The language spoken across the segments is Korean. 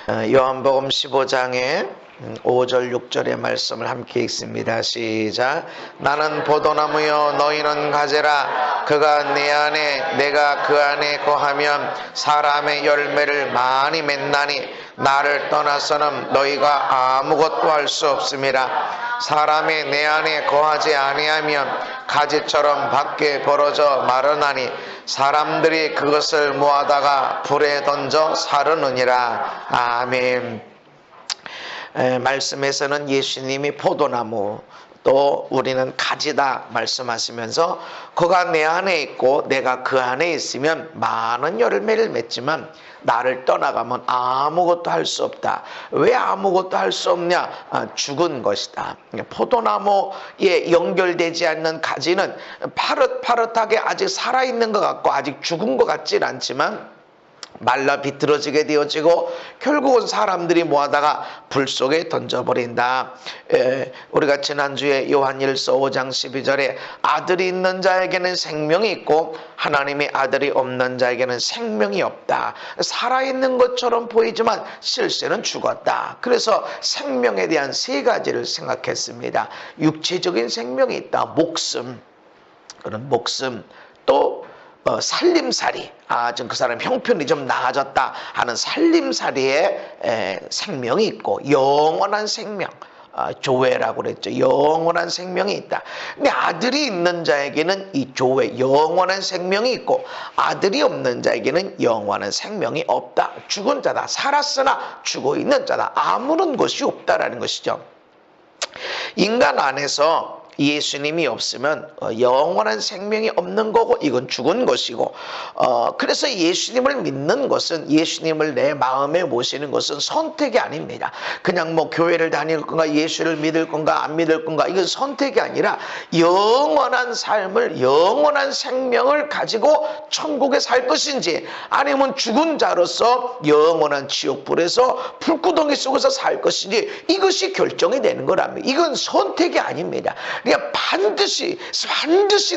요한복음 15장에 5절 6절의 말씀을 함께 읽습니다. 시작. 나는 포도나무요 너희는 가지라. 그가 내 안에 내가 그 안에 거하면 사람의 열매를 많이 맺나니 나를 떠나서는 너희가 아무것도 할 수 없음이라. 사람이 내 안에 거하지 아니하면 가지처럼 밖에 벌어져 마르나니 사람들이 그것을 모아다가 불에 던져 사르느니라. 아멘. 말씀에서는 예수님이 포도나무, 또 우리는 가지다 말씀하시면서 그가 내 안에 있고 내가 그 안에 있으면 많은 열매를 맺지만 나를 떠나가면 아무것도 할 수 없다. 왜 아무것도 할 수 없냐? 죽은 것이다. 포도나무에 연결되지 않는 가지는 파릇파릇하게 아직 살아있는 것 같고 아직 죽은 것 같진 않지만 말라 비틀어지게 되어지고 결국은 사람들이 모아다가 불 속에 던져버린다. 우리가 지난주에 요한일서 5장 12절에 아들이 있는 자에게는 생명이 있고 하나님의 아들이 없는 자에게는 생명이 없다. 살아있는 것처럼 보이지만 실제는 죽었다. 그래서 생명에 대한 세 가지를 생각했습니다. 육체적인 생명이 있다. 목숨, 그런 목숨, 또 살림살이, 좀 그 사람 형편이 좀 나아졌다 하는 살림살이의 생명이 있고 영원한 생명, 조회라고 그랬죠. 영원한 생명이 있다. 근데 아들이 있는 자에게는 이 조회, 영원한 생명이 있고 아들이 없는 자에게는 영원한 생명이 없다. 죽은 자다. 살았으나 죽어 있는 자다. 아무런 것이 없다라는 것이죠. 인간 안에서 예수님이 없으면 영원한 생명이 없는 거고 이건 죽은 것이고, 그래서 예수님을 믿는 것은, 예수님을 내 마음에 모시는 것은 선택이 아닙니다. 그냥 뭐 교회를 다닐 건가, 예수를 믿을 건가 안 믿을 건가, 이건 선택이 아니라 영원한 삶을, 영원한 생명을 가지고 천국에 살 것인지 아니면 죽은 자로서 영원한 지옥불에서 불구덩이 속에서 살 것인지 이것이 결정이 되는 거랍니다. 이건 선택이 아닙니다. 그러니까 반드시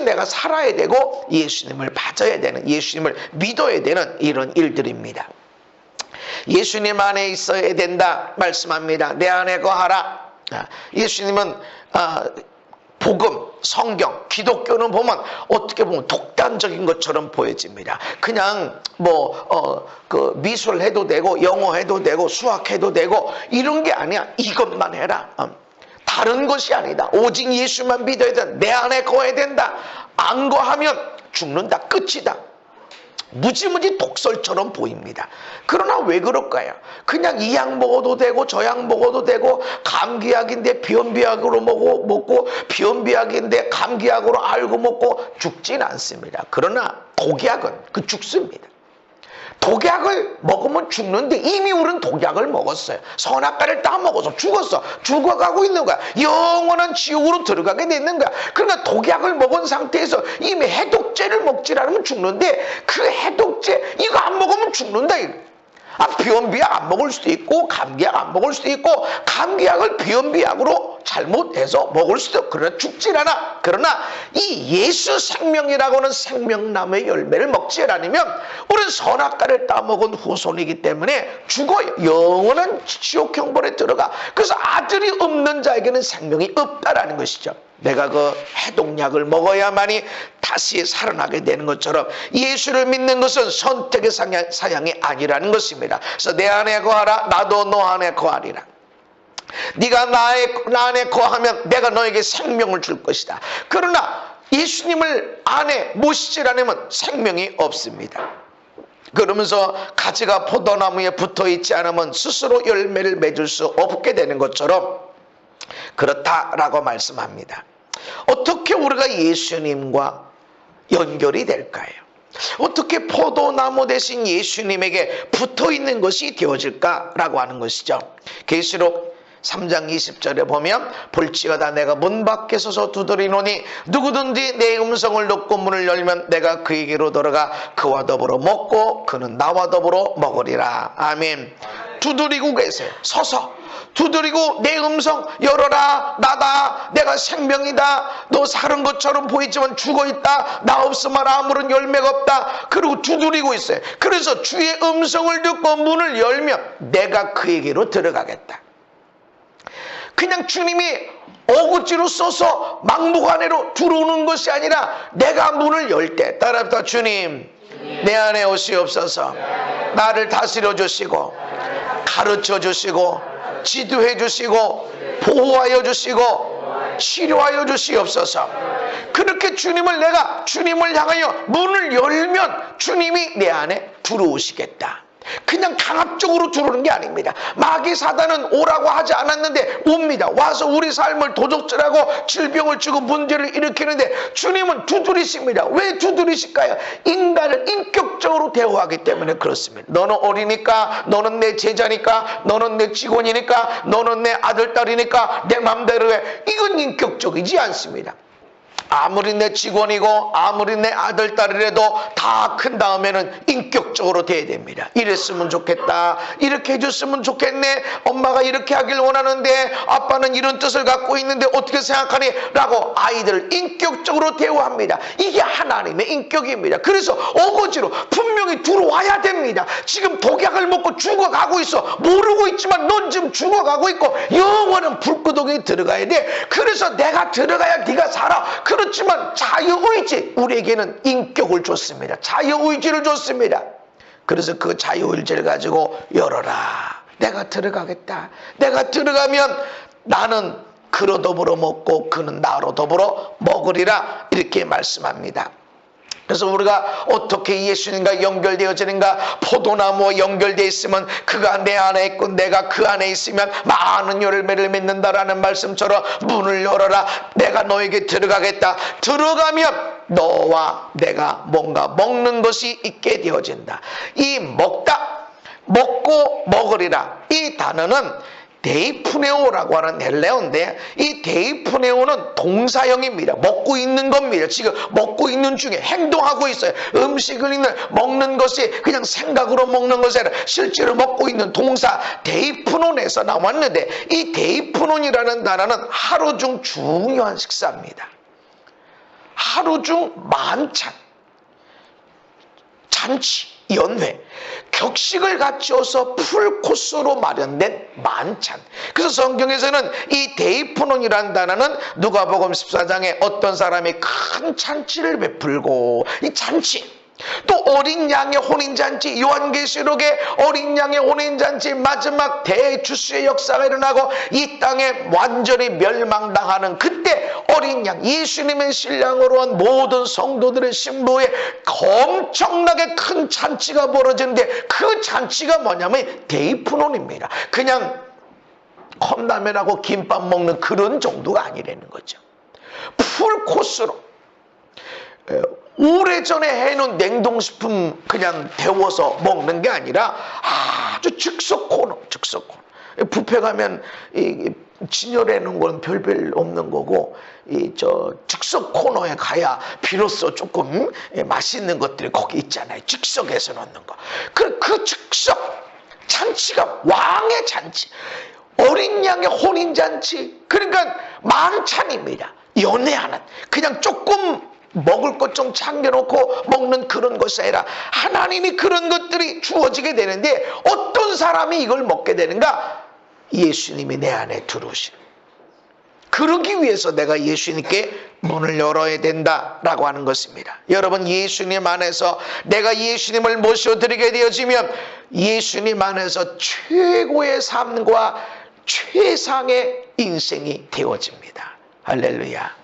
내가 살아야 되고 예수님을 받아야 되는, 예수님을 믿어야 되는 이런 일들입니다. 예수님 안에 있어야 된다 말씀합니다. 내 안에 거하라. 예수님은 복음, 성경, 기독교는 보면 어떻게 보면 독단적인 것처럼 보여집니다. 그냥 그 미술 해도 되고 영어 해도 되고 수학 해도 되고 이런 게 아니야. 이것만 해라. 다른 것이 아니다. 오직 예수만 믿어야 된다. 내 안에 거해야 된다. 안 거하면 죽는다. 끝이다. 무지무지 독설처럼 보입니다. 그러나 왜 그럴까요? 그냥 이 약 먹어도 되고 저 약 먹어도 되고 감기약인데 비염비약으로 먹고 비염비약인데 감기약으로 알고 먹고 죽진 않습니다. 그러나 독약은 죽습니다. 독약을 먹으면 죽는데 이미 우리는 독약을 먹었어요. 선악과를 따먹어서 죽었어. 죽어가고 있는 거야. 영원한 지옥으로 들어가게 되는 거야. 그러니까 독약을 먹은 상태에서 이미 해독제를 먹지 않으면 죽는데 그 해독제 이거 안 먹으면 죽는다. 비염비약 안 먹을 수도 있고 감기약 안 먹을 수도 있고 감기약을 비염비약으로 잘못해서 먹을 수도 있고 그러나 죽질 않아. 그러나 이 예수 생명이라고는 생명나무의 열매를 먹지 않으면 우리는 선악과를 따먹은 후손이기 때문에 죽어요. 영원한 지옥 형벌에 들어가. 그래서 아들이 없는 자에게는 생명이 없다라는 것이죠. 내가 그 해독약을 먹어야만이 다시 살아나게 되는 것처럼 예수를 믿는 것은 선택의 사양이 아니라는 것입니다. 그래서 내 안에 거하라. 나도 너 안에 거하리라. 네가 나 안에 거하면 내가 너에게 생명을 줄 것이다. 그러나 예수님을 안에 모시지 않으면 생명이 없습니다. 그러면서 가지가 포도나무에 붙어있지 않으면 스스로 열매를 맺을 수 없게 되는 것처럼 그렇다라고 말씀합니다. 어떻게 우리가 예수님과 연결이 될까요? 어떻게 포도나무 대신 예수님에게 붙어있는 것이 되어질까라고 하는 것이죠. 계시록 3장 20절에 보면 볼지어다 내가 문 밖에 서서 두드리노니 누구든지 내 음성을 듣고 문을 열면 내가 그에게로 들어가 그와 더불어 먹고 그는 나와 더불어 먹으리라. 아멘. 두드리고 계세요. 서서 두드리고 내 음성 열어라. 나다. 내가 생명이다. 너 사는 것처럼 보이지만 죽어있다. 나 없으면 아무런 열매가 없다. 그리고 두드리고 있어요. 그래서 주의 음성을 듣고 문을 열면 내가 그에게로 들어가겠다. 그냥 주님이 어구지로 써서 막무가내로 들어오는 것이 아니라 내가 문을 열 때 따라합시다. 주님, 내 안에 오시옵소서. 나를 다스려 주시고 가르쳐 주시고 지도해 주시고 보호하여 주시고 치료하여 주시옵소서. 그렇게 주님을 향하여 문을 열면 주님이 내 안에 들어오시겠다. 그냥 강압적으로 들어오는 게 아닙니다. 마귀 사단은 오라고 하지 않았는데 옵니다. 와서 우리 삶을 도적질하고 질병을 주고 문제를 일으키는데 주님은 두드리십니다. 왜 두드리실까요? 인간을 인격적으로 대우하기 때문에 그렇습니다. 너는 어리니까, 너는 내 제자니까, 너는 내 직원이니까, 너는 내 아들, 딸이니까 내 맘대로 해. 이건 인격적이지 않습니다. 아무리 내 직원이고 아무리 내 아들, 딸이라도 다 큰 다음에는 인격적으로 돼야 됩니다. 이랬으면 좋겠다. 이렇게 해줬으면 좋겠네. 엄마가 이렇게 하길 원하는데 아빠는 이런 뜻을 갖고 있는데 어떻게 생각하니? 라고 아이들을 인격적으로 대우합니다. 이게 하나님의 인격입니다. 그래서 어거지로 분명히 들어와야 됩니다. 지금 독약을 먹고 죽어가고 있어. 모르고 있지만 넌 지금 죽어가고 있고 영원한 불구덩이에 들어가야 돼. 그래서 내가 들어가야 네가 살아. 그렇지만 자유의지, 우리에게는 인격을 줬습니다. 자유의지를 줬습니다. 그래서 그 자유의지를 가지고 열어라. 내가 들어가겠다. 내가 들어가면 나는 그로 더불어 먹고 그는 나로 더불어 먹으리라. 이렇게 말씀합니다. 그래서 우리가 어떻게 예수님과 연결되어지는가? 포도나무와 연결되어 있으면 그가 내 안에 있고 내가 그 안에 있으면 많은 열매를 맺는다라는 말씀처럼 문을 열어라. 내가 너에게 들어가겠다. 들어가면 너와 내가 뭔가 먹는 것이 있게 되어진다. 이 먹다, 먹고 먹으리라. 이 단어는 데이프네오라고 하는 헬레어인데 이 데이프네오는 동사형입니다. 먹고 있는 겁니다. 지금 먹고 있는 중에 행동하고 있어요. 음식을 먹는 것이 그냥 생각으로 먹는 것이 아니라 실제로 먹고 있는 동사 데이프논에서 나왔는데 이 데이프논이라는 단어는 하루 중 중요한 식사입니다. 하루 중 만찬, 잔치, 연회, 격식을 갖추어서 풀코스로 마련된 만찬. 그래서 성경에서는 이 데이프논이라는 단어는 누가복음 14장에 어떤 사람이 큰 잔치를 베풀고 이 잔치, 또 어린 양의 혼인잔치, 요한계시록의 어린 양의 혼인잔치 마지막 대주수의 역사가 일어나고 이 땅에 완전히 멸망당하는 그때 어린 양 예수님의 신랑으로 한 모든 성도들의 신부에 엄청나게 큰 잔치가 벌어지는데 그 잔치가 뭐냐면 데이프논입니다. 그냥 컵라면하고 김밥 먹는 그런 정도가 아니라는 거죠. 풀코스로 오래전에 해놓은 냉동식품 그냥 데워서 먹는 게 아니라 아주 즉석 코너. 뷔페 가면 이 진열해 놓은 건 별별 없는 거고 즉석 코너에 가야 비로소 조금 맛있는 것들이 거기 있잖아요. 즉석에서 넣는 거. 그 즉석 잔치가 왕의 잔치, 어린 양의 혼인잔치, 그러니까 만찬입니다. 연회하는, 그냥 조금 먹을 것 좀 챙겨놓고 먹는 그런 것이 아니라 하나님이 그런 것들이 주어지게 되는데 어떤 사람이 이걸 먹게 되는가? 예수님이 내 안에 들어오시는. 그러기 위해서 내가 예수님께 문을 열어야 된다라고 하는 것입니다. 여러분, 예수님 안에서 내가 예수님을 모셔드리게 되어지면 예수님 안에서 최고의 삶과 최상의 인생이 되어집니다. 할렐루야.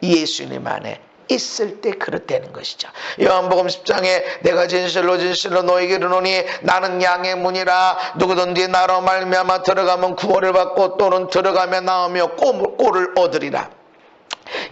예수님 안에 있을 때 그렇다는 것이죠. 요한복음 10장에 내가 진실로 너에게 이르노니 나는 양의 문이라. 누구든지 나로 말미암아 들어가면 구원을 받고 또는 들어가며 나오며 꼴을 얻으리라.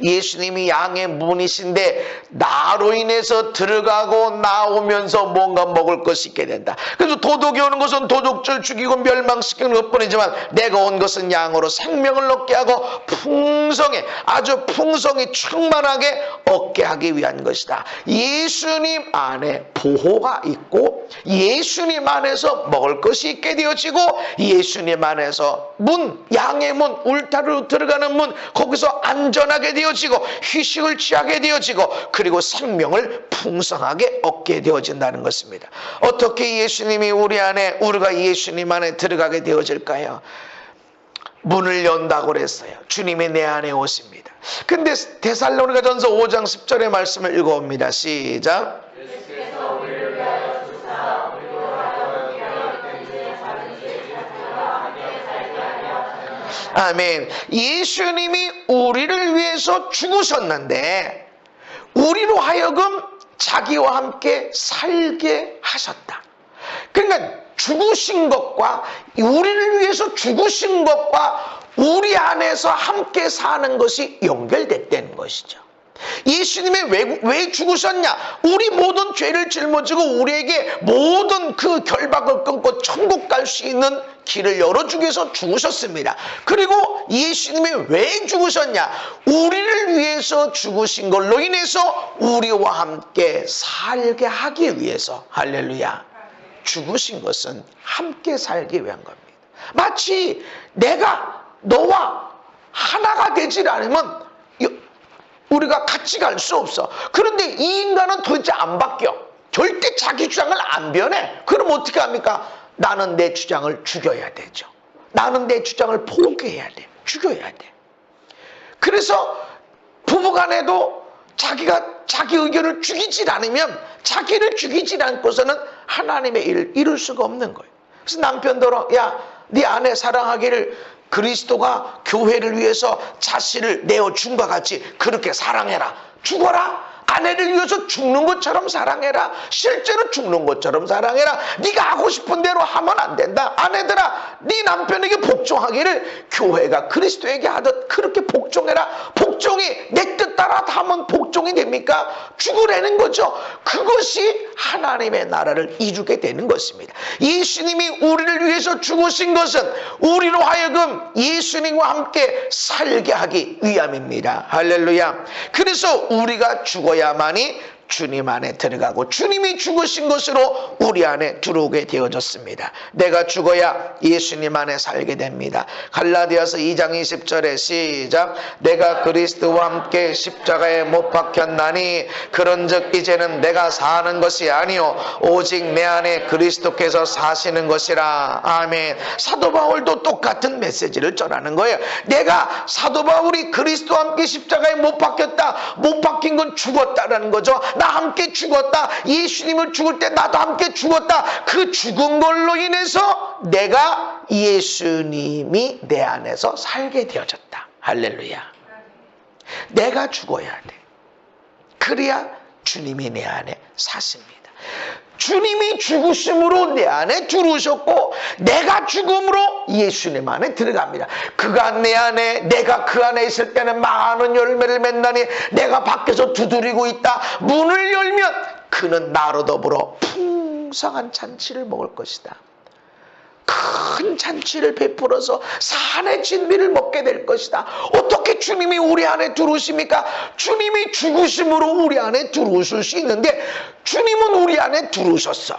예수님이 양의 문이신데 나로 인해서 들어가고 나오면서 뭔가 먹을 것이 있게 된다. 그래서 도둑이 오는 것은 도둑질 죽이고 멸망시키는 것뿐이지만 내가 온 것은 양으로 생명을 얻게 하고 풍성해, 아주 풍성히 충만하게 얻게 하기 위한 것이다. 예수님 안에 보호가 있고 예수님 안에서 먹을 것이 있게 되어지고 예수님 안에서 문, 양의 문, 울타리로 들어가는 문, 거기서 안전하게 되어지고 휴식을 취하게 되어지고 그리고 생명을 풍성하게 얻게 되어진다는 것입니다. 어떻게 예수님이 우리 안에, 우리가 예수님 안에 들어가게 되어질까요? 문을 연다고 그랬어요. 주님이 내 안에 오십니다. 근데 데살로니가전서 5장 10절의 말씀을 읽어봅니다. 시작. 아멘. 예수님이 우리를 위해서 죽으셨는데 우리로 하여금 자기와 함께 살게 하셨다. 그러니까 죽으신 것과, 우리를 위해서 죽으신 것과 우리 안에서 함께 사는 것이 연결됐다는 것이죠. 예수님이 왜 죽으셨냐? 우리 모든 죄를 짊어지고 우리에게 모든 그 결박을 끊고 천국 갈 수 있는 길을 열어주기 위해서 죽으셨습니다. 그리고 예수님이 왜 죽으셨냐? 우리를 위해서 죽으신 걸로 인해서 우리와 함께 살게 하기 위해서, 할렐루야, 죽으신 것은 함께 살기 위한 겁니다. 마치 내가 너와 하나가 되질 않으면 우리가 같이 갈 수 없어. 그런데 이 인간은 도대체 안 바뀌어. 절대 자기 주장을 안 변해. 그럼 어떻게 합니까? 나는 내 주장을 죽여야 되죠. 나는 내 주장을 포기해야 돼. 죽여야 돼. 그래서 부부간에도 자기가 자기 의견을 죽이질 않으면, 자기를 죽이질 않고서는 하나님의 일을 이룰 수가 없는 거예요. 그래서 남편더러, 야, 네 아내 사랑하기를 그리스도가 교회를 위해서 자신을 내어준 것 같이 그렇게 사랑해라. 죽어라. 아내를 위해서 죽는 것처럼 사랑해라. 실제로 죽는 것처럼 사랑해라. 네가 하고 싶은 대로 하면 안 된다. 아내들아, 네 남편에게 복종하기를 교회가 그리스도에게 하듯 그렇게 복종해라. 복종이 내 뜻 따라 하면 복종이 됩니까? 죽으라는 거죠. 그것이 하나님의 나라를 이루게 되는 것입니다. 예수님이 우리를 위해서 죽으신 것은 우리로 하여금 예수님과 함께 살게 하기 위함입니다. 할렐루야. 그래서 우리가 죽어야만이 주님 안에 들어가고 주님이 죽으신 것으로 우리 안에 들어오게 되어졌습니다. 내가 죽어야 예수님 안에 살게 됩니다. 갈라디아서 2장 20절에 시작. 내가 그리스도와 함께 십자가에 못 박혔나니 그런즉 이제는 내가 사는 것이 아니요 오직 내 안에 그리스도께서 사시는 것이라. 아멘. 사도 바울도 똑같은 메시지를 전하는 거예요. 내가, 사도 바울이 그리스도와 함께 십자가에 못 박혔다. 못 박힌 건 죽었다라는 거죠. 나 함께 죽었다. 예수님을 죽을 때 나도 함께 죽었다. 그 죽은 걸로 인해서 내가 예수님이 내 안에서 살게 되어졌다. 할렐루야. 내가 죽어야 돼. 그래야 주님이 내 안에 사십니다. 주님이 죽으심으로 내 안에 들어오셨고 내가 죽음으로 예수님 안에 들어갑니다. 그가 내 안에, 내가 그 안에 있을 때는 많은 열매를 맺나니 내가 밖에서 두드리고 있다. 문을 열면 그는 나로 더불어 풍성한 잔치를 먹을 것이다. 큰 잔치를 베풀어서 산의 진미를 먹게 될 것이다. 어떻게 주님이 우리 안에 들어오십니까? 주님이 죽으심으로 우리 안에 들어오실 수 있는데 주님은 우리 안에 들어오셨어.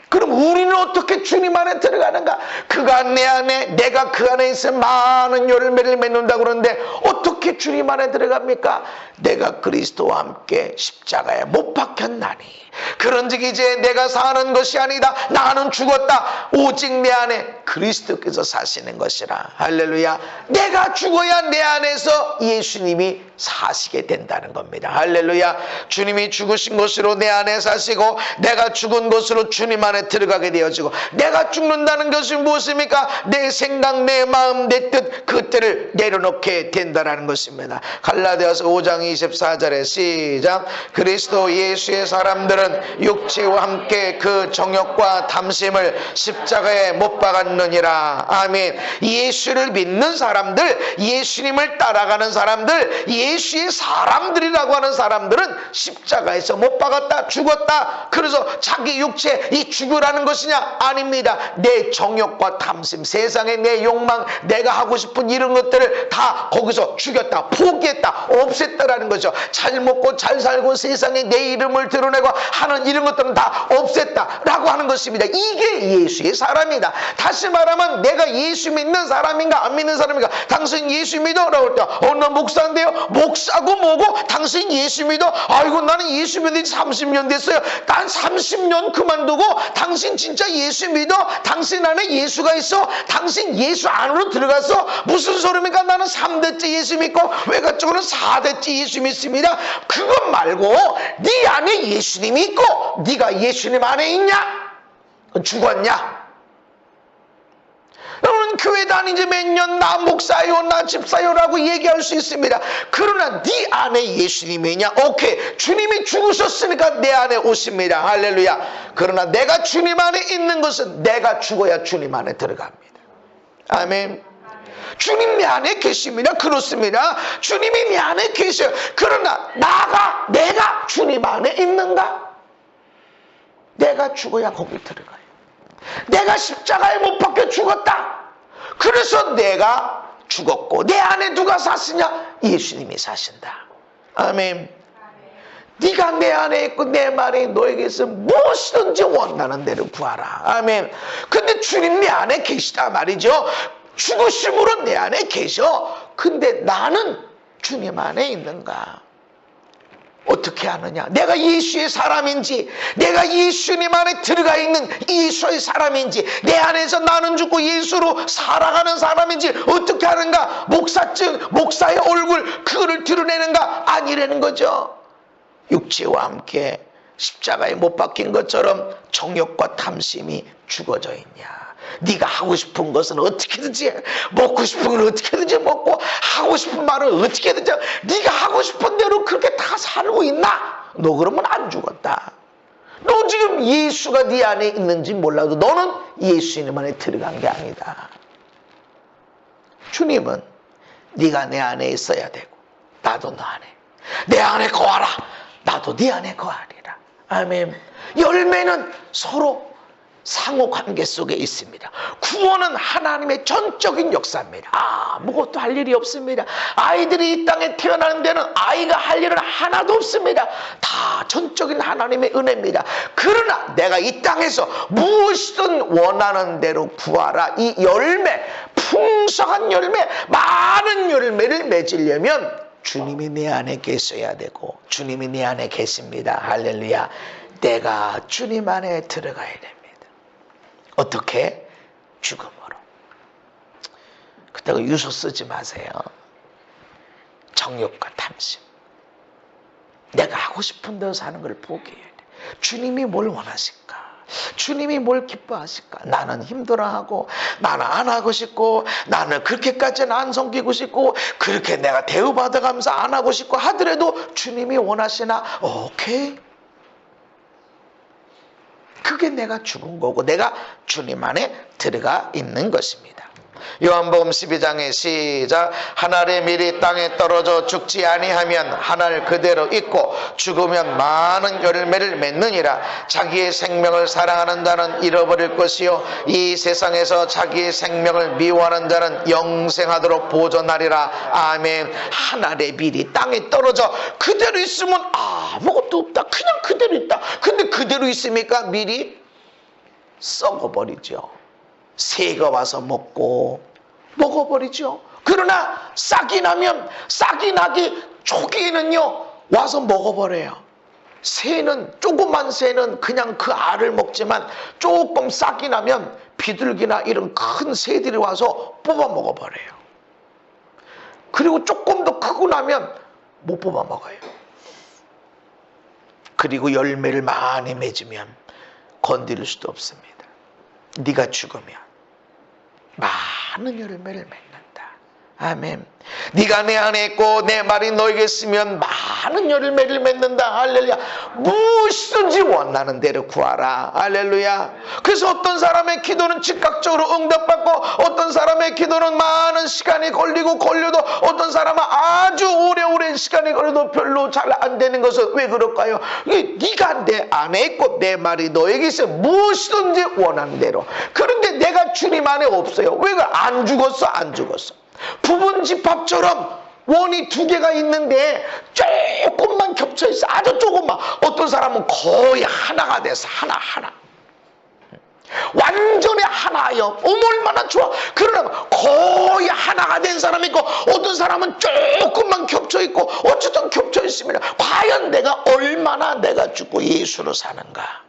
그럼 우리는 어떻게 주님 안에 들어가는가? 그가 내 안에, 내가 그 안에 있어 많은 열매를 맺는다고 그러는데 어떻게 주님 안에 들어갑니까? 내가 그리스도와 함께 십자가에 못 박혔나니 그런즉 이제 내가 사는 것이 아니다. 나는 죽었다. 오직 내 안에 그리스도께서 사시는 것이라. 할렐루야. 내가 죽어야 내 안에서 예수님이 사시게 된다는 겁니다. 할렐루야. 주님이 죽으신 것으로 내 안에 사시고 내가 죽은 것으로 주님 안에 들어가게 되어지고, 내가 죽는다는 것이 무엇입니까? 내 생각, 내 마음, 내 뜻, 그때를 내려놓게 된다는 것입니다. 갈라디아서 5장 24절에 시작. 그리스도 예수의 사람들은 육체와 함께 그 정욕과 탐심을 십자가에 못 박았느니라. 아멘. 예수를 믿는 사람들, 예수님을 따라가는 사람들, 예수의 사람들이라고 하는 사람들은 십자가에서 못 박았다, 죽었다. 그래서 자기 육체 이 죽으라는 것이냐? 아닙니다. 내 정욕과 탐심, 세상의 내 욕망, 내가 하고 싶은 이런 것들을 다 거기서 죽였다, 포기했다, 없앴다라는 거죠. 잘 먹고 잘 살고 세상에 내 이름을 드러내고 하는 이런 것들은 다 없앴다라고 하는 것입니다. 이게 예수의 사람이다. 다시 말하면 내가 예수 믿는 사람인가 안 믿는 사람인가? 당신 예수 믿어? 라고 할 때 나 목사인데요. 목사고 뭐고 당신 예수 믿어? 아이고 나는 예수 믿은 지 30년 됐어요. 난 30년 그만두고 당신 진짜 예수 믿어? 당신 안에 예수가 있어? 당신 예수 안으로 들어갔어? 무슨 소리입니까? 나는 3대째 예수 믿고 외가적으로는 4대째 예수 믿습니다. 그것 말고 네 안에 예수님이 있고 네가 예수님 안에 있냐? 죽었냐? 너는 교회 다니지 몇 년, 나 목사요, 나 집사요라고 얘기할 수 있습니다. 그러나 네 안에 예수님이 있냐? 오케이, 주님이 죽으셨으니까 내 안에 오십니다. 할렐루야. 그러나 내가 주님 안에 있는 것은 내가 죽어야 주님 안에 들어갑니다. 아멘. 주님 내 안에 계십니다. 그렇습니다. 주님이 내 안에 계셔요. 그러나 내가 주님 안에 있는가? 내가 죽어야 거기 들어가요. 내가 십자가에 못 박혀 죽었다. 그래서 내가 죽었고 내 안에 누가 사시냐? 예수님이 사신다. 아멘. 네가 내 안에 있고 내 말이 너에게서 무엇이든지 원하는 대로 구하라. 아멘. 근데 주님 내 안에 계시다 말이죠. 죽으심으로 내 안에 계셔. 근데 나는 주님 안에 있는가? 어떻게 아느냐? 내가 예수의 사람인지, 내가 예수님 안에 들어가 있는 예수의 사람인지, 내 안에서 나는 죽고 예수로 살아가는 사람인지 어떻게 하는가? 목사증, 목사의 얼굴, 그거를 드러내는가? 아니라는 거죠. 육체와 함께 십자가에 못 박힌 것처럼 정욕과 탐심이 죽어져 있냐? 네가 하고 싶은 것은 어떻게든지 해. 먹고 싶은 걸 어떻게든지 먹고 하고 싶은 말을 어떻게든지 해. 네가 하고 싶은 대로 그렇게 다 살고 있나? 너 그러면 안 죽었다. 너 지금 예수가 네 안에 있는지 몰라도 너는 예수님 안에 들어간 게 아니다. 주님은 네가 내 안에 있어야 되고 나도 너 안에, 내 안에 거하라, 나도 네 안에 거하리라. 아멘. 열매는 서로 상호관계 속에 있습니다. 구원은 하나님의 전적인 역사입니다. 아무것도 할 일이 없습니다. 아이들이 이 땅에 태어나는 데는 아이가 할 일은 하나도 없습니다. 다 전적인 하나님의 은혜입니다. 그러나 내가 이 땅에서 무엇이든 원하는 대로 구하라. 이 열매, 풍성한 열매, 많은 열매를 맺으려면 주님이 내 안에 계셔야 되고 주님이 내 안에 계십니다. 할렐루야. 내가 주님 안에 들어가야 됩니다. 어떻게? 죽음으로. 그때가 유서 쓰지 마세요. 정욕과 탐심. 내가 하고 싶은 대로 사는 걸 포기해야 돼. 주님이 뭘 원하실까? 주님이 뭘 기뻐하실까? 나는 힘들어하고 나는 안 하고 싶고 나는 그렇게까지는 안 섬기고 싶고 그렇게 내가 대우받아가면서 안 하고 싶고 하더라도 주님이 원하시나? 오케이. 그게 내가 죽은 거고 내가 주님 안에 들어가 있는 것입니다. 요한복음 12장에 시작. 한 알의 밀이 땅에 떨어져 죽지 아니하면 한 알 그대로 있고 죽으면 많은 열매를 맺느니라. 자기의 생명을 사랑하는 자는 잃어버릴 것이요 이 세상에서 자기의 생명을 미워하는 자는 영생하도록 보존하리라. 아멘. 한 알의 밀이 땅에 떨어져 그대로 있으면 아무것도 없다. 그냥 그대로 있다. 근데 그대로 있으니까 밀이 썩어버리죠. 새가 와서 먹어버리죠. 그러나 싹이 나면 싹이 나기 초기에는요 와서 먹어버려요. 새는, 조그만 새는 그냥 그 알을 먹지만 조금 싹이 나면 비둘기나 이런 큰 새들이 와서 뽑아 먹어버려요. 그리고 조금 더 크고 나면 못 뽑아 먹어요. 그리고 열매를 많이 맺으면 건드릴 수도 없습니다. 네가 죽으면 많은 열매를 맺는다. 아멘. 네가 내 안에 있고 내 말이 너에게 있으면 많은 열매를 맺는다. 할렐루야. 무엇이든지 원하는 대로 구하라. 할렐루야. 그래서 어떤 사람의 기도는 즉각적으로 응답받고 어떤 사람의 기도는 많은 시간이 걸려도 어떤 사람은 아주 오래오래 시간이 걸려도 별로 잘 안 되는 것은 왜 그럴까요? 네가 내 안에 있고 내 말이 너에게 있어 무엇이든지 원하는 대로. 그런데 내가 주님 안에 없어요. 왜 안 죽었어? 안 죽었어. 부분 집합처럼 원이 두 개가 있는데 조금만 겹쳐 있어. 아주 조금만. 어떤 사람은 거의 하나가 돼서 하나 완전히 하나예요. 얼마나 좋아. 그러나 거의 하나가 된 사람이 있고 어떤 사람은 조금만 겹쳐 있고 어쨌든 겹쳐 있습니다. 과연 내가 얼마나 내가 죽고 예수로 사는가.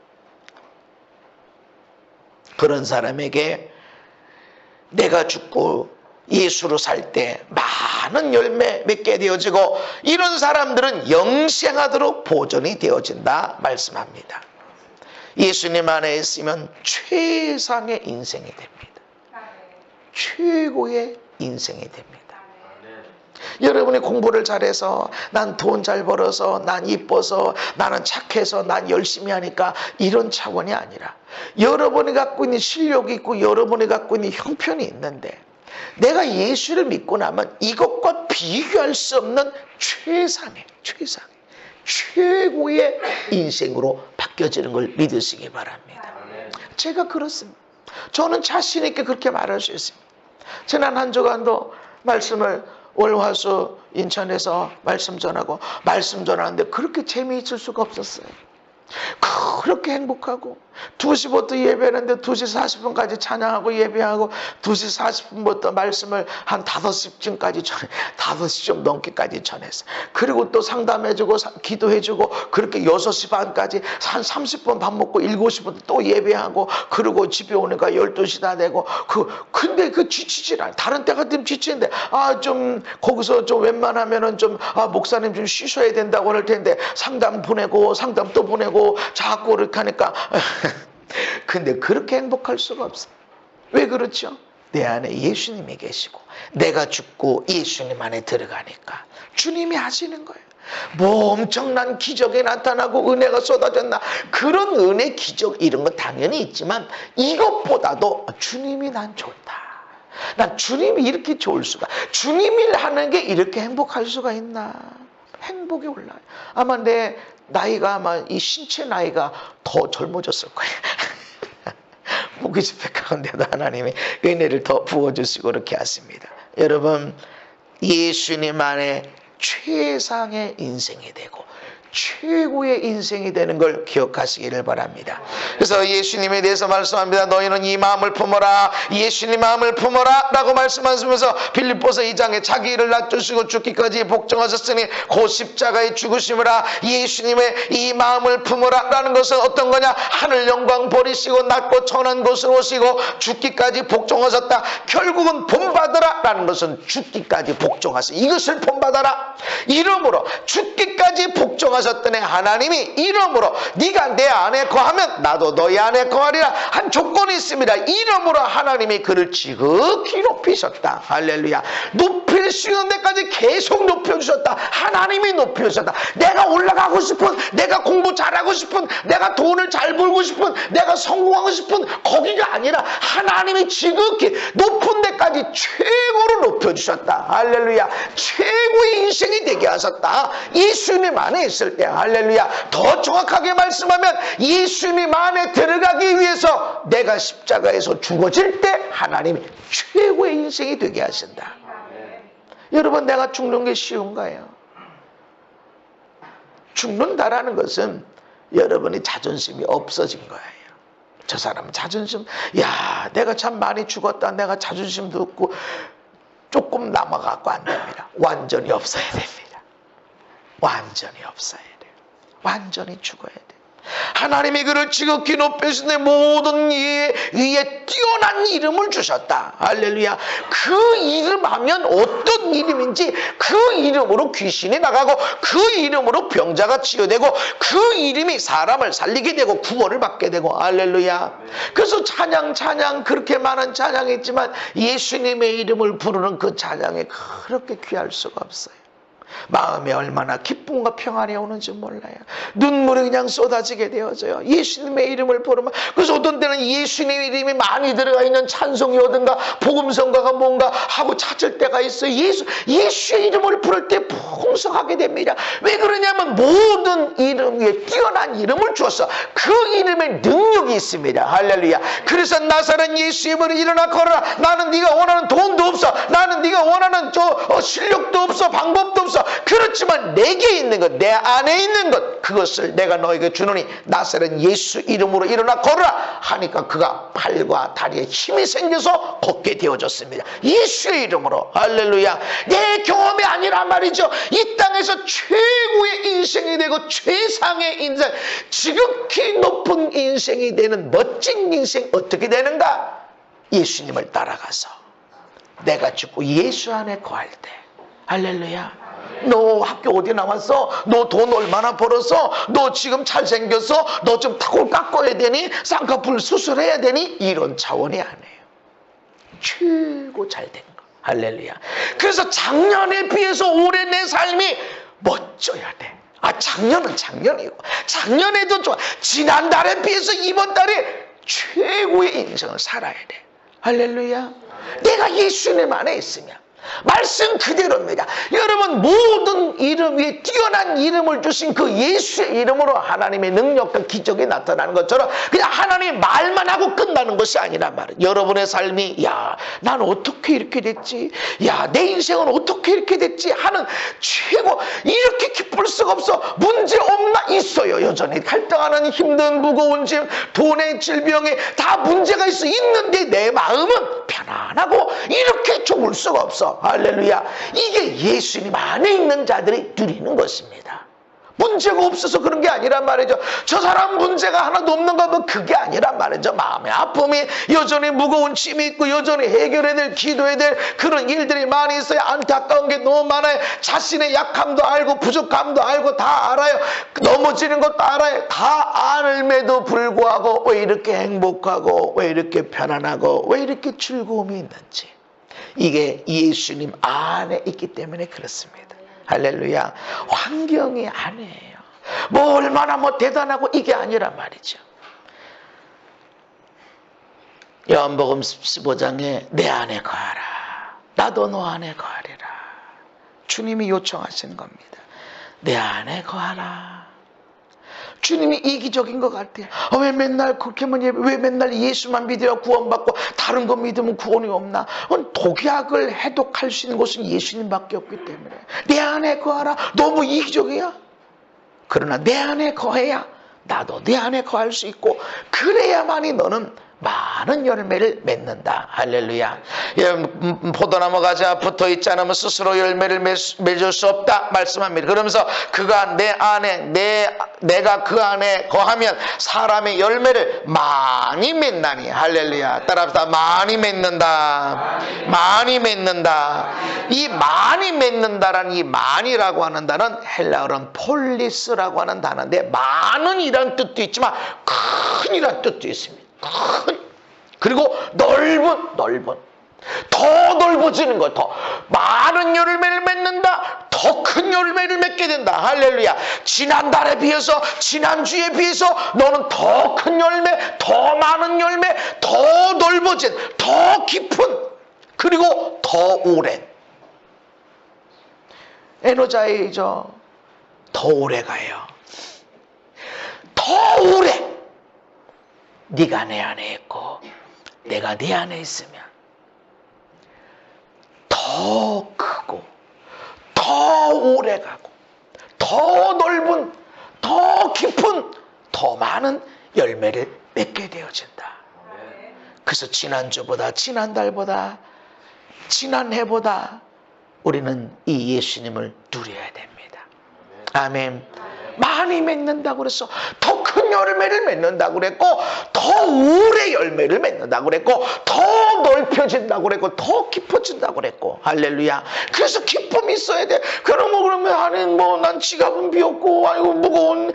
그런 사람에게 내가 죽고 예수로 살 때 많은 열매 맺게 되어지고 이런 사람들은 영생하도록 보존이 되어진다 말씀합니다. 예수님 안에 있으면 최상의 인생이 됩니다. 최고의 인생이 됩니다. 여러분이 공부를 잘해서 난 돈 잘 벌어서 난 이뻐서 나는 착해서 난 열심히 하니까 이런 차원이 아니라 여러분이 갖고 있는 실력이 있고 여러분이 갖고 있는 형편이 있는데 내가 예수를 믿고 나면 이것과 비교할 수 없는 최상의 최고의 인생으로 바뀌어지는 걸 믿으시기 바랍니다. 제가 그렇습니다. 저는 자신 있게 그렇게 말할 수 있습니다. 지난 한 주간도 말씀을 월화수 인천에서 말씀 전하는데 그렇게 재미있을 수가 없었어요. 그렇게 행복하고 2시부터 예배하는데 2시 40분까지 찬양하고 예배하고 2시 40분부터 말씀을 한 5시쯤까지 5시 좀 넘게까지 전했어요. 그리고 또 상담해주고 기도해주고 그렇게 6시 반까지 한 30분 밥 먹고 7시부터 또 예배하고 그리고 집에 오니까 12시 다 되고 근데 지치질 않아요. 다른 때 같으면 지치는데 좀 거기서 좀 웬만하면은 좀 목사님 좀 쉬셔야 된다고 할 텐데 상담 보내고 상담 또 보내고 자꾸 이렇게 하니까 근데 그렇게 행복할 수가 없어요. 왜 그렇죠? 내 안에 예수님이 계시고 내가 죽고 예수님 안에 들어가니까 주님이 하시는 거예요. 뭐 엄청난 기적이 나타나고 은혜가 쏟아졌나 그런 은혜 기적 이런 건 당연히 있지만 이것보다도 주님이 난 좋다. 난 주님이 이렇게 좋을 수가 주님이 하는 게 이렇게 행복할 수가 있나. 행복이 올라요. 아마 내 나이가 이 신체 나이가 더 젊어졌을 거예요. 무기집회 가운데도 하나님이 은혜를 더 부어주시고 그렇게 하십니다. 여러분 예수님 안에 최상의 인생이 되고 최고의 인생이 되는 걸 기억하시기를 바랍니다. 그래서 예수님에 대해서 말씀합니다. 너희는 이 마음을 품어라. 예수님 마음을 품어라 라고 말씀하시면서 빌립보서 2장에 자기를 낮추시고 죽기까지 복종하셨으니 곧 십자가에 죽으심이라. 예수님의 이 마음을 품어라 라는 것은 어떤 거냐. 하늘 영광 버리시고 낮고 천한 곳으로 오시고 죽기까지 복종하셨다. 결국은 본받으라 라는 것은 죽기까지 복종하시 이것을 본받아라. 이러므로 죽기까지 복종하셨더니 하나님이 이러므로 네가 내 안에 거하면 나도 너희 안에 거하리라 한 조건이 있습니다. 이러므로 하나님이 그를 지극히 높이셨다. 할렐루야. 높일 수 있는 데까지 계속 높여주셨다. 하나님이 높여주셨다. 내가 올라가고 싶은 내가 공부 잘하고 싶은 내가 돈을 잘 벌고 싶은 내가 성공하고 싶은 거기가 아니라 하나님이 지극히 높은 데까지 최고로 높여주셨다. 할렐루야. 최고의 인생이 되게 하셨다. 예수님 안에 있을 때 할렐루야. 더 정확하게 말씀하면 예수님 안에 들어가기 위해서 내가 십자가에서 죽어질 때 하나님이 최고의 인생이 되게 하신다. 여러분 내가 죽는 게 쉬운가요? 죽는다라는 것은 여러분이 자존심이 없어진 거예요. 저 사람은 자존심 내가 참 많이 죽었다. 내가 자존심도 없고 조금 남아갖고 안 됩니다. 완전히 없어야 됩니다. 완전히 없어야 돼요. 완전히 죽어야 돼요. 하나님이 그를 지극히 높이시되 모든 이에 뛰어난 이름을 주셨다. 할렐루야. 그 이름 하면 어떤 이름인지 그 이름으로 귀신이 나가고 그 이름으로 병자가 치유되고 그 이름이 사람을 살리게 되고 구원을 받게 되고. 할렐루야. 그래서 찬양 그렇게 많은 찬양이 있지만 예수님의 이름을 부르는 그 찬양이 그렇게 귀할 수가 없어요. 마음에 얼마나 기쁨과 평안이 오는지 몰라요. 눈물이 그냥 쏟아지게 되어져요. 예수님의 이름을 부르면. 그래서 어떤 때는 예수님의 이름이 많이 들어가 있는 찬송이오든가 복음성가가 뭔가 하고 찾을 때가 있어요. 예수의 이름을 부를 때 풍성하게 됩니다. 왜 그러냐면 모든 이름 위에 뛰어난 이름을 주었어. 그 이름에 능력이 있습니다. 할렐루야. 그래서 나사렛 예수 이름으로 일어나 걸어라. 나는 네가 원하는 돈도 없어. 나는 네가 원하는 실력도 없어. 방법도 없어. 그렇지만 내게 있는 것, 내 안에 있는 것, 그것을 내가 너에게 주노니 나사렛 예수 이름으로 일어나 걸어라 하니까 그가 팔과 다리에 힘이 생겨서 걷게 되어졌습니다. 예수의 이름으로. 할렐루야. 내 경험이 아니란 말이죠. 이 땅에서 최고의 인생이 되고 최상의 인생, 지극히 높은 인생이 되는 멋진 인생 어떻게 되는가? 예수님을 따라가서 내가 죽고 예수 안에 거할 때. 할렐루야. 너 학교 어디 나왔어? 너 돈 얼마나 벌었어? 너 지금 잘생겼어? 너 좀 탁을 깎아야 되니? 쌍꺼풀 수술해야 되니? 이런 차원이 아니에요. 최고 잘된 거. 할렐루야. 그래서 작년에 비해서 올해 내 삶이 멋져야 돼. 작년은 작년이고 작년에도 좋아. 지난달에 비해서 이번 달에 최고의 인생을 살아야 돼. 할렐루야. 내가 예수님 안에 있으면 말씀 그대로입니다. 여러분, 모든 이름 위에 뛰어난 이름을 주신 그 예수의 이름으로 하나님의 능력과 기적이 나타나는 것처럼 그냥 하나님의 말만 하고 끝나는 것이 아니란 말이에요. 여러분의 삶이 난 어떻게 이렇게 됐지? 내 인생은 어떻게 이렇게 됐지? 하는 최고 이렇게 기쁠 수가 없어. 문제 없나? 있어요. 여전히 갈등하는 힘든 무거운 짐, 돈의 질병에 다 문제가 있어. 있는데 내 마음은 편안하고 이렇게 좋을 수가 없어. 할렐루야. 이게 예수님 안에 있는 자들이 누리는 것입니다. 문제가 없어서 그런 게 아니란 말이죠. 저 사람 문제가 하나도 없는가 하면 그게 아니란 말이죠. 마음의 아픔이 여전히 무거운 짐이 있고 여전히 해결해야 될, 기도해야 될 그런 일들이 많이 있어요. 안타까운 게 너무 많아요. 자신의 약함도 알고 부족함도 알고 다 알아요. 넘어지는 것도 알아요. 다 알음에도 불구하고 왜 이렇게 행복하고 왜 이렇게 편안하고 왜 이렇게 즐거움이 있는지, 이게 예수님 안에 있기 때문에 그렇습니다. 할렐루야. 환경이 아니에요. 뭐 얼마나 대단하고 이게 아니란 말이죠. 요한복음 15장에 내 안에 거하라. 나도 너 안에 거하리라. 주님이 요청하시는 겁니다. 내 안에 거하라. 주님이 이기적인 것 같아요. 왜 맨날 그렇게만 왜 맨날 예수만 믿어야 구원받고 다른 거 믿으면 구원이 없나? 독약을 해독할 수 있는 곳은 예수님밖에 없기 때문에 내 안에 거하라. 너무 이기적이야. 그러나 내 안에 거해야 나도 내 안에 거할 수 있고 그래야만이 너는 많은 열매를 맺는다. 할렐루야. 포도나무가 붙어 있지 않으면 스스로 열매를 맺을 수 없다 말씀합니다. 그러면서 그가 내 안에 내가 그 안에 거하면 사람의 열매를 많이 맺나니. 할렐루야. 따라합시다. 많이 맺는다. 많이 맺는다. 이 많이 맺는다라는 이 많이라고 하는 단어는 헬라어는 폴리스라고 하는 단어인데 많은 이란 뜻도 있지만 큰이란 뜻도 있습니다. 그리고 넓은 더 넓어지는 것, 더 많은 열매를 맺는다. 더 큰 열매를 맺게 된다. 할렐루야. 지난달에 비해서 지난주에 비해서 너는 더 큰 열매, 더 많은 열매, 더 넓어진, 더 깊은, 그리고 더 오랜 에너자이죠. 더 오래 가요. 더 오래. 네가 내 안에 있고 내가 네 안에 있으면 더 크고 더 오래 가고 더 넓은, 더 깊은, 더 많은 열매를 맺게 되어진다. 그래서 지난주보다 지난달보다 지난해보다 우리는 이 예수님을 누려야 됩니다. 아멘. 많이 맺는다고 그래서 더 큰 열매를 맺는다고 그랬고, 더 오래 열매를 맺는다고 그랬고, 더 넓혀진다고 그랬고, 더 깊어진다고 그랬고. 할렐루야. 그래서 기쁨이 있어야 돼. 그러면 아니 난 지갑은 비었고, 아이고 무거운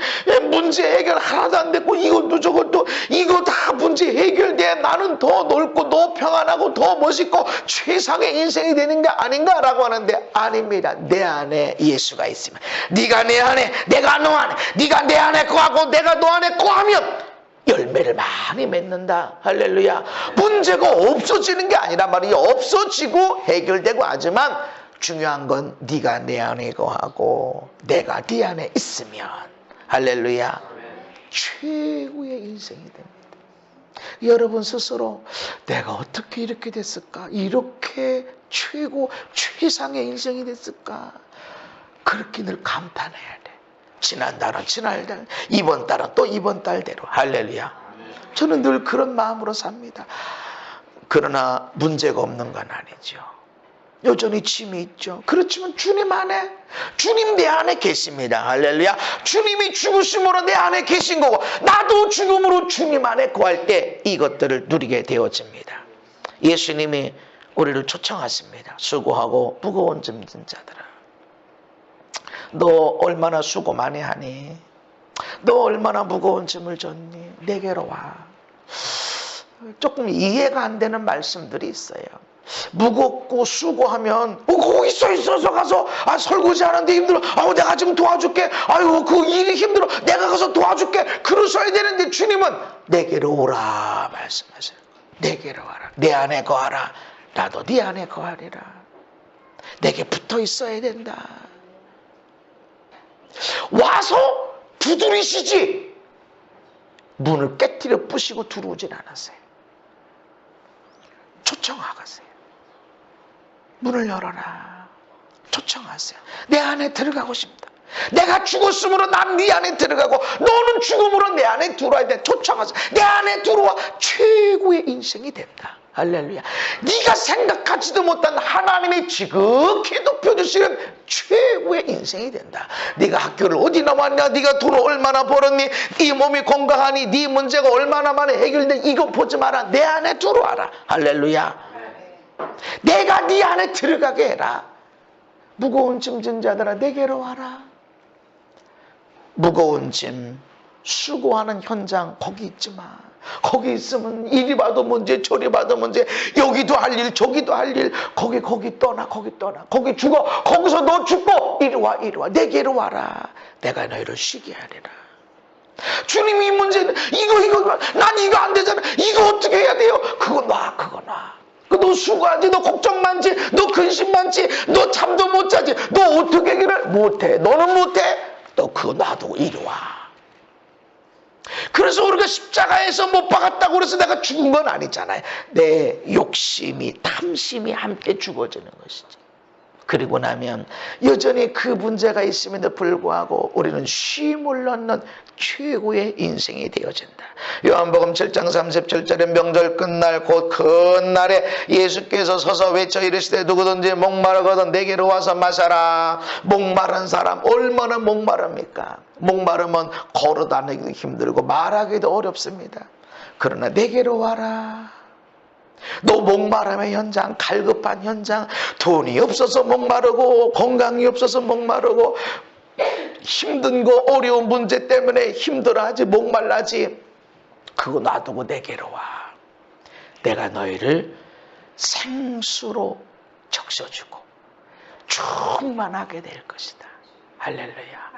문제 해결 하나도 안 됐고, 이것도 저것도 이거 다 문제 해결돼. 나는 더 넓고 더 평안하고 더 멋있고 최상의 인생이 되는 게 아닌가라고 하는데, 아닙니다. 내 안에 예수가 있으면, 네가 내 안에, 내가 너 안에, 네가 내 안에 거하고 내가 너 안에 거하면 열매를 많이 맺는다. 할렐루야. 문제가 없어지는 게 아니란 말이에요. 없어지고 해결되고 하지만 중요한 건 네가 내 안에 거하고 내가 네 안에 있으면, 할렐루야, 최고의 인생이 됩니다. 여러분 스스로 내가 어떻게 이렇게 됐을까? 이렇게 최고 최상의 인생이 됐을까? 그렇게 늘 감탄해야 돼. 지난달은 지난달, 이번 달은 또 이번 달대로. 할렐루야. 저는 늘 그런 마음으로 삽니다. 그러나 문제가 없는 건 아니죠. 여전히 짐이 있죠. 그렇지만 주님 안에, 주님 내 안에 계십니다. 할렐루야. 주님이 죽으심으로 내 안에 계신 거고, 나도 죽음으로 주님 안에 거할 때 이것들을 누리게 되어집니다. 예수님이 우리를 초청하십니다. 수고하고 무거운 짐 진 자들아, 너 얼마나 수고 많이 하니? 너 얼마나 무거운 짐을 졌니? 내게로 와. 조금 이해가 안 되는 말씀들이 있어요. 무겁고 수고하면 거기 있어서 가서 설거지 하는데 힘들어. 내가 좀 도와줄게. 아이고 그 일이 힘들어. 내가 가서 도와줄게. 그러셔야 되는데 주님은 내게로 오라 말씀하세요. 내게로 와라. 내 안에 거하라. 나도 네 안에 거하리라. 내게 붙어 있어야 된다. 와서 두드리시지 문을 깨뜨려 부시고 들어오진 않았어요. 초청하세요. 문을 열어라. 초청하세요. 내 안에 들어가고 싶다. 내가 죽었으므로 난 네 안에 들어가고 너는 죽음으로 내 안에 들어와야 돼. 초청하세요. 내 안에 들어와. 최고의 인생이 된다. 할렐루야. 네가 생각하지도 못한 하나님의 지극히 높여주시는 최고의 인생이 된다. 네가 학교를 어디 나왔냐, 네가 돈을 얼마나 벌었니, 네 몸이 건강하니, 네 문제가 얼마나 많이 해결돼, 이거 보지 마라. 내 안에 들어와라. 할렐루야. 내가 네 안에 들어가게 해라. 무거운 짐 진 자들아 내게로 와라. 무거운 짐, 수고하는 현장 거기 있지 마. 거기 있으면 이리 봐도 문제 저리 봐도 문제, 여기도 할 일 저기도 할 일, 거기 떠나. 거기 죽어. 거기서 너 죽고 이리 와. 내게로 와라. 내가 너희를 쉬게 하리라. 주님이 이 문제는 이거 난 이거 안 되잖아. 이거 어떻게 해야 돼요? 그거 놔. 너 수고하지, 너 걱정 많지, 너 근심 많지, 너 잠도 못 자지, 너 어떻게 해결을 못해. 너는 못해. 너 그거 놔두고 이리 와. 그래서 우리가 십자가에서 못 박았다고 그래서 내가 죽은 건 아니잖아요. 내 욕심이, 탐심이 함께 죽어지는 것이지. 그리고 나면 여전히 그 문제가 있음에도 불구하고 우리는 쉼을 넣는 최고의 인생이 되어진다. 요한복음 7장 37절에 명절 끝날 곧 큰 날에 예수께서 서서 외쳐 이르시되 누구든지 목마르거든 내게로 와서 마셔라. 목마른 사람 얼마나 목마릅니까? 목마르면 걸어 다니기도 힘들고 말하기도 어렵습니다. 그러나 내게로 와라. 너 목마름의 현장, 갈급한 현장, 돈이 없어서 목마르고 건강이 없어서 목마르고 힘든 거 어려운 문제 때문에 힘들어하지 목말라지, 그거 놔두고 내게로 와. 내가 너희를 생수로 적셔주고 충만하게 될 것이다. 할렐루야.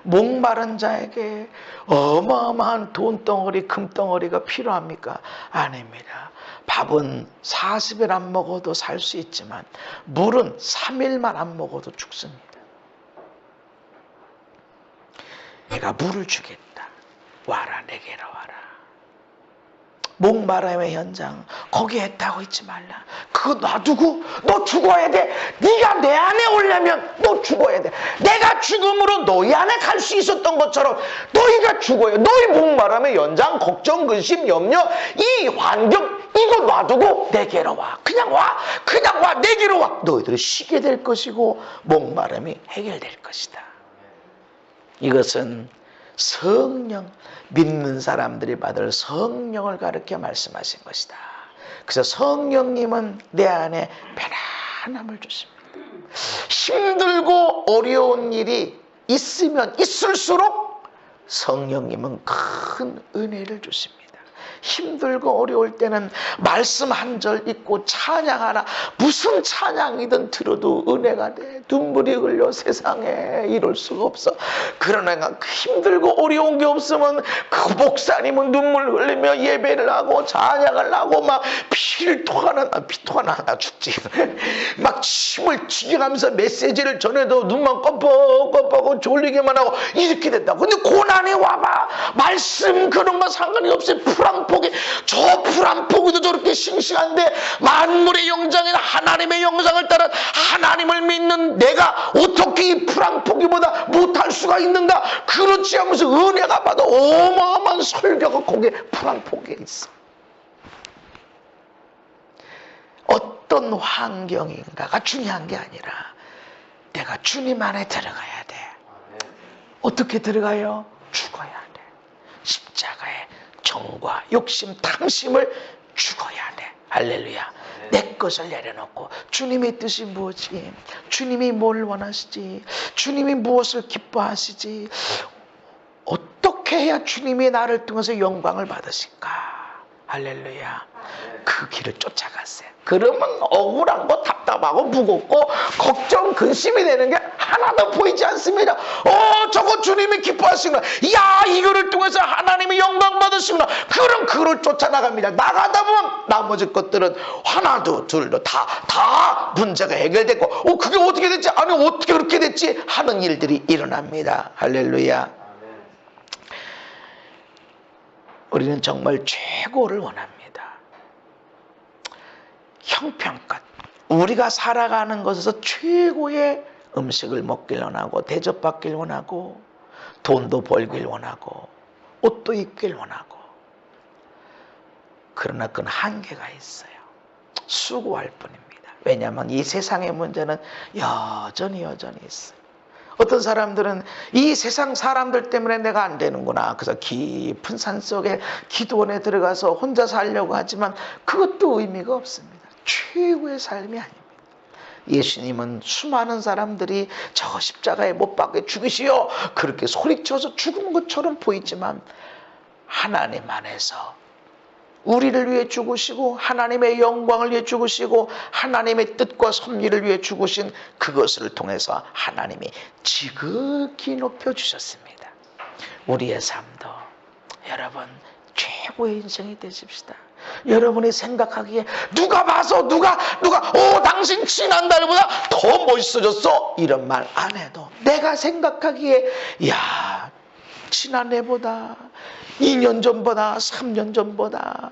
목마른 자에게 어마어마한 돈덩어리 금덩어리가 필요합니까? 아닙니다. 밥은 40일 안 먹어도 살 수 있지만 물은 3일만 안 먹어도 죽습니다. 내가 물을 주겠다. 와라. 내게로 와라. 목마름의 현장 거기에 했다고 있지 말라. 그거 놔두고 너 죽어야 돼. 네가 내 안에 오려면 너 죽어야 돼. 내가 죽음으로 너희 안에 갈 수 있었던 것처럼 너희가 죽어요. 너희 목마름의 현장, 걱정, 근심, 염려, 이 환경 이거 놔두고 내게로 와. 그냥 와. 내게로 와. 너희들이 쉬게 될 것이고 목마름이 해결될 것이다. 이것은 성령, 믿는 사람들이 받을 성령을 가르쳐 말씀하신 것이다. 그래서 성령님은 내 안에 편안함을 주십니다. 힘들고 어려운 일이 있으면 있을수록 성령님은 큰 은혜를 주십니다. 힘들고 어려울 때는 말씀 한 절 읽고 찬양하라. 무슨 찬양이든 들어도 은혜가 돼. 눈물이 흘려 세상에 이럴 수가 없어. 그러나 힘들고 어려운 게 없으면 그 목사님은 눈물 흘리며 예배를 하고 찬양을 하고 막 피를 토하는, 나 죽지. 막 침을 튀겨가면서 메시지를 전해도 눈만 껌뻑껌뻑하고 졸리기만 하고 이렇게 된다. 근데 고난이 와봐. 말씀 그런 거 상관이 없어요. 풀한포기, 저 풀한포기도 저렇게 싱싱한데 만물의 영장인 하나님의 영장을 따라 하나님을 믿는 내가 어떻게 이 풀한포기보다 못할 수가 있는가? 그렇지 하면서 은혜가 받아 어마어마한 설교가 거기에 풀한포기에 있어. 어떤 환경인가가 중요한 게 아니라 내가 주님 안에 들어가야 돼. 어떻게 들어가요? 죽어야 돼. 십자가의 정과 욕심, 탐심을 죽어야 돼. 할렐루야. 내 것을 내려놓고 주님의 뜻이 무엇이? 주님이 뭘 원하시지? 주님이 무엇을 기뻐하시지? 어떻게 해야 주님이 나를 통해서 영광을 받으실까? 할렐루야. 그 길을 쫓아갔어요. 그러면 억울하고 답답하고 무겁고 걱정, 근심이 되는 게 하나도 보이지 않습니다. 저거 주님이 기뻐하시구나. 야, 이거를 통해서 하나님이 영광 받으시구나. 그럼 그를 쫓아나갑니다. 나가다 보면 나머지 것들은 하나도 둘도 다 문제가 해결됐고 그게 어떻게 됐지? 아니 어떻게 그렇게 됐지? 하는 일들이 일어납니다. 할렐루야. 우리는 정말 최고를 원합니다. 형편껏 우리가 살아가는 것에서 최고의 음식을 먹길 원하고 대접받길 원하고 돈도 벌길 원하고 옷도 입길 원하고, 그러나 그건 한계가 있어요. 수고할 뿐입니다. 왜냐하면 이 세상의 문제는 여전히 있어요. 어떤 사람들은 이 세상 사람들 때문에 내가 안 되는구나. 그래서 깊은 산속에 기도원에 들어가서 혼자 살려고 하지만 그것도 의미가 없습니다. 최고의 삶이 아닙니다. 예수님은 수많은 사람들이 저 십자가에 못 박혀 죽으시오 그렇게 소리쳐서 죽은 것처럼 보이지만 하나님 안에서 우리를 위해 죽으시고 하나님의 영광을 위해 죽으시고 하나님의 뜻과 섭리를 위해 죽으신 그것을 통해서 하나님이 지극히 높여주셨습니다. 우리의 삶도 여러분 최고의 인생이 되십시다. 여러분이 생각하기에 누가 봐서 누가 당신 지난달보다 더 멋있어졌어 이런 말 안 해도 내가 생각하기에 지난해보다 2년 전보다 3년 전보다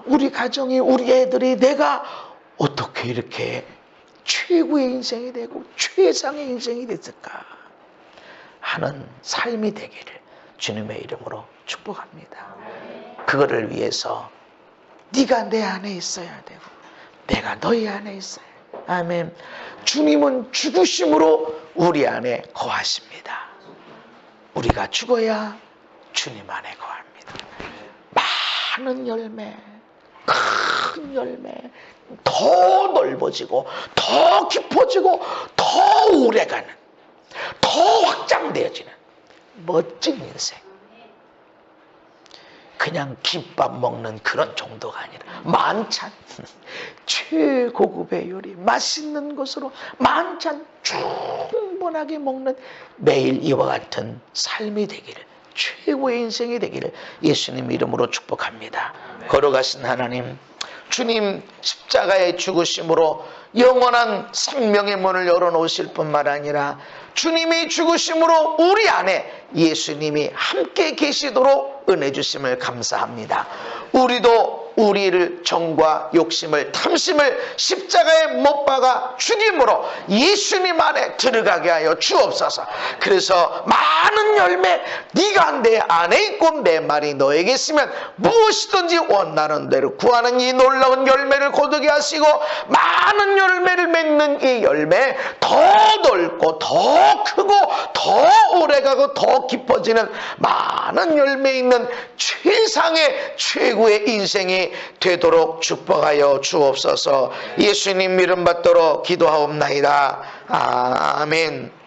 우리 가정이 우리 애들이 내가 어떻게 이렇게 최고의 인생이 되고 최상의 인생이 됐을까 하는 삶이 되기를 주님의 이름으로 축복합니다. 그거를 위해서 네가 내 안에 있어야 되고 내가 너희 안에 있어야 돼. 아멘. 주님은 죽으심으로 우리 안에 거하십니다. 우리가 죽어야 주님 안에 거합니다. 많은 열매, 큰 열매, 더 넓어지고 더 깊어지고 더 오래가는, 더 확장되어지는 멋진 인생. 그냥 김밥 먹는 그런 정도가 아니라 만찬, 최고급의 요리, 맛있는 것으로 만찬 충분하게 먹는 매일 이와 같은 삶이 되기를, 최고의 인생이 되기를 예수님 이름으로 축복합니다. 걸어가신 하나님, 주님 십자가의 죽으심으로 영원한 생명의 문을 열어놓으실 뿐만 아니라 주님이 죽으심으로 우리 안에 예수님이 함께 계시도록 은혜 주심을 감사합니다. 우리도 우리를 정과 욕심을 탐심을 십자가에 못 박아 죽임으로 예수님 안에 들어가게 하여 주옵소서. 그래서 많은 열매, 네가 내 안에 있고 내 말이 너에게 있으면 무엇이든지 원하는 대로 구하는 이 놀라운 열매를 거두게 하시고, 많은 열매를 맺는 이 열매, 더 넓고 더 크고 더 오래가고 더 깊어지는 많은 열매 있는 최상의 최고의 인생이 되도록 축복하여 주옵소서. 예수님 이름 받도록 기도하옵나이다. 아멘.